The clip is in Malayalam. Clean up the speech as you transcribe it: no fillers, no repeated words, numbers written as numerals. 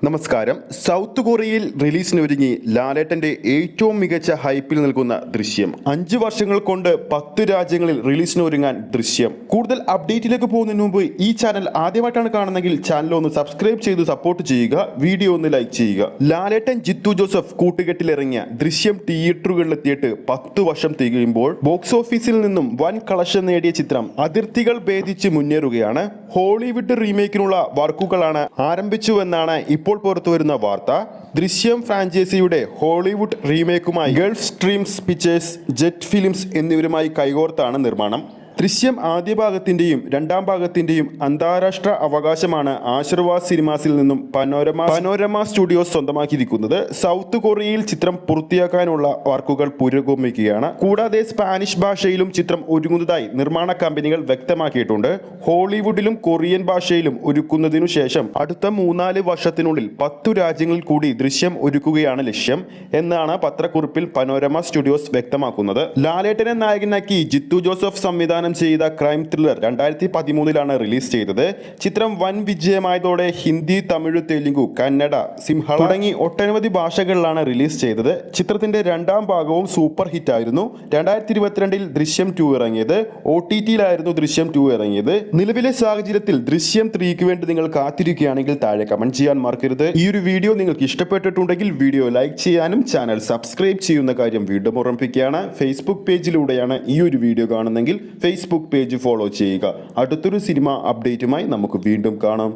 നമസ്കാരം. സൗത്ത് കൊറിയയിൽ റിലീസിനൊരുങ്ങി ലാലേട്ടന്റെ ഏറ്റവും മികച്ച ഹൈപ്പിൽ നിൽക്കുന്ന ദൃശ്യം 5 വർഷങ്ങൾ കൊണ്ട് 10 രാജ്യങ്ങളിൽ റിലീസിനൊരുങ്ങാൻ ദൃശ്യം. കൂടുതൽ അപ്ഡേറ്റിലേക്ക് പോകുന്നതിന് മുമ്പ് ഈ ചാനൽ ആദ്യമായിട്ടാണ് കാണുന്നതെങ്കിൽ ചാനൽ ഒന്ന് സബ്സ്ക്രൈബ് ചെയ്ത് സപ്പോർട്ട് ചെയ്യുക, വീഡിയോ ഒന്ന് ലൈക്ക് ചെയ്യുക. ലാലേട്ടൻ ജിത്തു ജോസഫ് കൂട്ടുകെട്ടിലിറങ്ങിയ ദൃശ്യം തിയേറ്ററുകളിലെത്തിയിട്ട് 10 വർഷം തികയുമ്പോൾ ബോക്സ് ഓഫീസിൽ നിന്നും വൻ കളക്ഷൻ നേടിയ ചിത്രം അതിർത്തികൾ ഭേദിച്ച് മുന്നേറുകയാണ്. ഹോളിവുഡ് റീമേക്കിനുള്ള വർക്കുകളാണ് ആരംഭിച്ചുവെന്നാണ് ഇപ്പോൾ പുറത്തുവരുന്ന വാർത്ത. ദൃശ്യം ഫ്രാഞ്ചൈസിയുടെ ഹോളിവുഡ് റീമേക്കുമായി Gulf Streams Pictures, Jet Films എന്നിവരുമായി കൈകോർത്താണ് നിർമ്മാണം. ദൃശ്യം ആദ്യ ഭാഗത്തിന്റെയും രണ്ടാം ഭാഗത്തിന്റെയും അന്താരാഷ്ട്ര അവകാശമാണ് ആശീർവാദ് സിനിമാസിൽ നിന്നും പനോരമ സ്റ്റുഡിയോസ് സ്വന്തമാക്കിയിരിക്കുന്നത്. സൗത്ത് കൊറിയയിൽ ചിത്രം പൂർത്തിയാക്കാനുള്ള വർക്കുകൾ പുരോഗമിക്കുകയാണ്. കൂടാതെ സ്പാനിഷ് ഭാഷയിലും ചിത്രം ഒരുങ്ങുന്നതായി നിർമ്മാണ കമ്പനികൾ വ്യക്തമാക്കിയിട്ടുണ്ട്. ഹോളിവുഡിലും കൊറിയൻ ഭാഷയിലും ഒരുക്കുന്നതിനു ശേഷം അടുത്ത 3-4 വർഷത്തിനുള്ളിൽ 10 രാജ്യങ്ങളിൽ കൂടി ദൃശ്യം ഒരുക്കുകയാണ് ലക്ഷ്യം എന്നാണ് പത്രക്കുറിപ്പിൽ പനോരമ സ്റ്റുഡിയോസ് വ്യക്തമാക്കുന്നത്. ലാലേട്ടനെ നായകനാക്കി ജിത്തു ജോസഫ് സംവിധാനം ചെയ്ത ക്രൈം ത്രില്ലർ 2013 റിലീസ് ചെയ്തത്. ചിത്രം വൻ വിജയമായതോടെ ഹിന്ദി, തമിഴ്, തെലുങ്കു, കന്നഡ, സിംഹള തുടങ്ങി ഒട്ടനവധി ഭാഷകളിലാണ് റിലീസ് ചെയ്തത്. ചിത്രത്തിന്റെ രണ്ടാം ഭാഗവും സൂപ്പർ ഹിറ്റ് ആയിരുന്നു. 2022 ദൃശ്യം 2 ഇറങ്ങിയത്. OTTയിലായിരുന്നു ദൃശ്യം 2 ഇറങ്ങിയത്. നിലവിലെ സാഹചര്യത്തിൽ ദൃശ്യം 3ക്ക് വേണ്ടി നിങ്ങൾ കാത്തിരിക്കുകയാണെങ്കിൽ താഴെ കമന്റ് ചെയ്യാൻ മറക്കരുത്. ഈ ഒരു വീഡിയോ നിങ്ങൾക്ക് ഇഷ്ടപ്പെട്ടിട്ടുണ്ടെങ്കിൽ വീഡിയോ ലൈക്ക് ചെയ്യാനും ചാനൽ സബ്സ്ക്രൈബ് ചെയ്യുന്ന കാര്യം വീണ്ടും ഓർമ്മിപ്പിക്കുകയാണ്. ഫേസ്ബുക്ക് പേജിലൂടെയാണ് ഈ ഒരു വീഡിയോ കാണുന്നെങ്കിൽ ഫേസ്ബുക്ക് പേജ് ഫോളോ ചെയ്യുക. അടുത്തൊരു സിനിമ അപ്ഡേറ്റുമായി നമുക്ക് വീണ്ടും കാണാം.